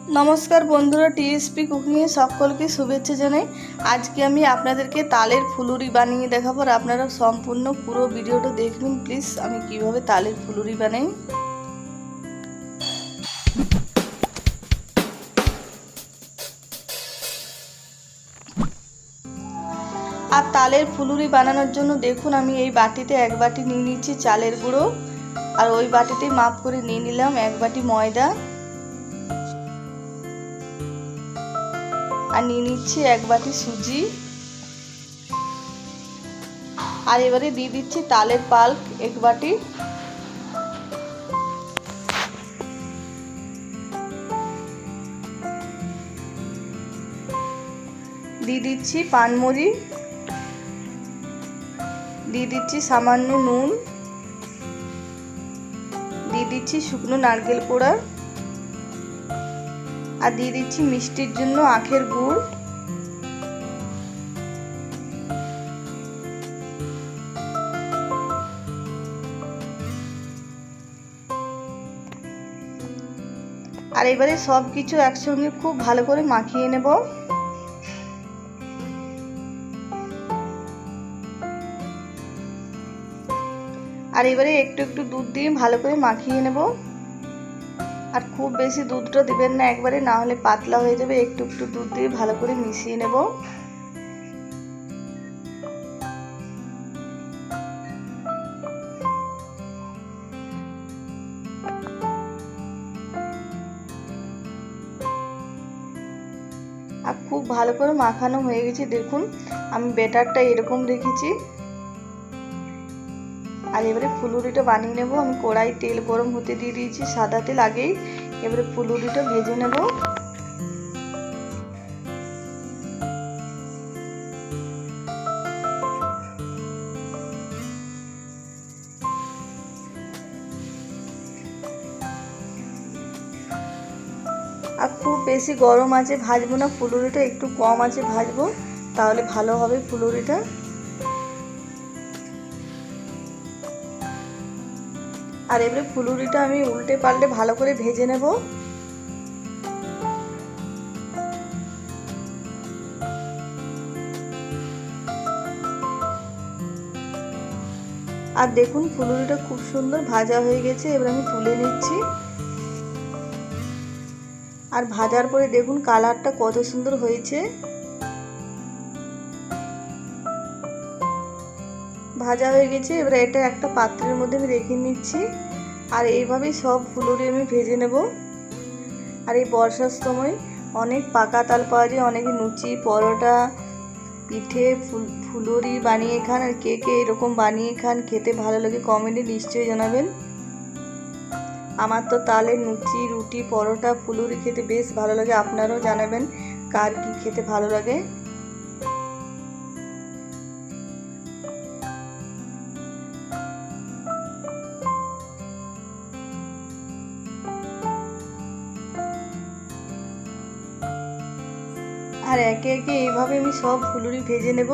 नमस्कार बंधुरा टीएसपी कुकिंगे सकलके शुभेच्छा जानाई। आज के आमी आपनादेरके तालेर फुलुरी बानिये देखाबो और आपनारा सम्पूर्ण पुरो भिडियोटा देखबेन प्लिज आमी किभाबे तालेर फुलुरी बानाई। আর তালের ফুলুরি বানানোর জন্য দেখুন আমি এই বাটিতে এক বাটি নিয়ে নিচ্ছি চালের গুঁড়ো আর ওই বাটিতে মাপ করে নিয়ে নিলাম এক বাটি ময়দা আর নিয়ে নিচ্ছি এক বাটি সুজি আর এবারে দিয়ে দিচ্ছি তালের পাল্প এক বাটি দিয়ে দিচ্ছি পানমরি দিয়ে দিচ্ছি সামান্য নুন দিয়ে দিচ্ছি শুকনো নারকেল কোড়া আর দিয়ে দিচ্ছি মিষ্টির জন্য আখের গুড় আর এবারে সব কিছু একসঙ্গে খুব ভালো করে মাখিয়ে নেব। আর এবারে একটু একটু দুধ দিয়ে ভালো করে মাখিয়ে নেব। আর খুব বেশি দুধটা দিবেন না একবারে, না হলে পাতলা হয়ে যাবে। একটু একটু দুধ দিয়ে ভালো করে মিশিয়ে নেব। আর খুব ভালো করে মাখানো হয়ে গেছে। দেখুন আমি ব্যাটারটা এরকম রেখেছি। আর এবারে ফুলুরিটা বানিয়ে নেব। আমি কড়াই তেল গরম হতে দিয়ে দিয়েছি, সাদা তেল আগেই। এবারে ফুলুরিটা ভেজে নেব। আর খুব বেশি গরম আছে ভাজবো না, ফুলুরিটা একটু কম আছে ভাজবো, তাহলে ভালো হবে ফুলুরিটা। আর এবারে ফুলুরিটা আমি উল্টে পাল্টে ভালো করে ভেজে নেব। আর দেখুন ফুলুরিটা খুব সুন্দর ভাজা হয়ে গেছে। এবার আমি তুলে নিচ্ছি। আর ভাজার পরে দেখুন কালারটা কত সুন্দর হয়েছে। ভাজা হয়ে গেছে। এবার এটা একটা পাত্রের মধ্যে আমি রেখে নিচ্ছি। আর এইভাবেই সব ফুলুরি আমি ভেজে নেব। আর এই বর্ষার সময় অনেক পাকা তাল পাওয়া যায়, অনেকে লুচি পরোটা পিঠে ফুলুরি বানিয়ে খান। আর কে কে এরকম বানিয়ে খান খেতে ভালো লাগে কমেন্টে নিশ্চয়ই জানাবেন। আমার তো তালের লুচি রুটি পরোটা ফুলুরি খেতে বেশ ভালো লাগে। আপনারাও জানাবেন কার কি খেতে ভালো লাগে। আর একে একে এইভাবে আমি সব ফুলুরি ভেজে নেব।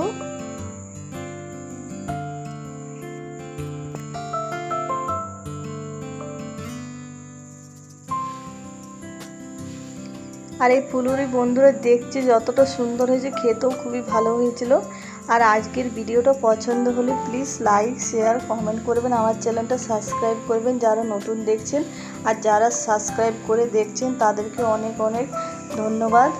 আর এই ফুলুরি বন্ধুরা দেখছে যতটা সুন্দর হয়েছে খেতেও খুবই ভালো হয়েছিল। আর আজকের ভিডিওটা পছন্দ হলে প্লিজ লাইক শেয়ার কমেন্ট করবেন। আমার চ্যানেলটা সাবস্ক্রাইব করবেন যারা নতুন দেখছেন। আর যারা সাবস্ক্রাইব করে দেখছেন তাদেরকে অনেক অনেক ধন্যবাদ।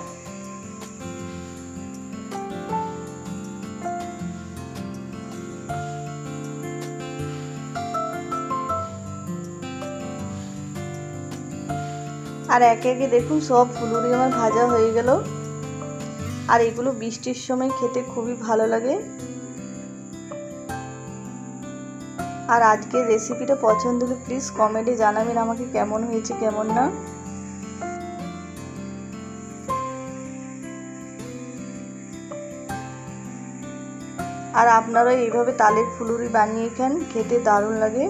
আর একে একে দেখুন সব ফুলুরি আমার ভাজা হয়ে গেল। আর এগুলো বৃষ্টির সময় খেতে খুবই ভালো লাগে। আর আজকের রেসিপিটা পছন্দ হলে প্লিজ কমেন্টে জানাবেন আমাকে কেমন হয়েছে কেমন না। আর আপনারা এইভাবে তালের ফুলুরি বানিয়ে খান, খেতে দারুণ লাগে।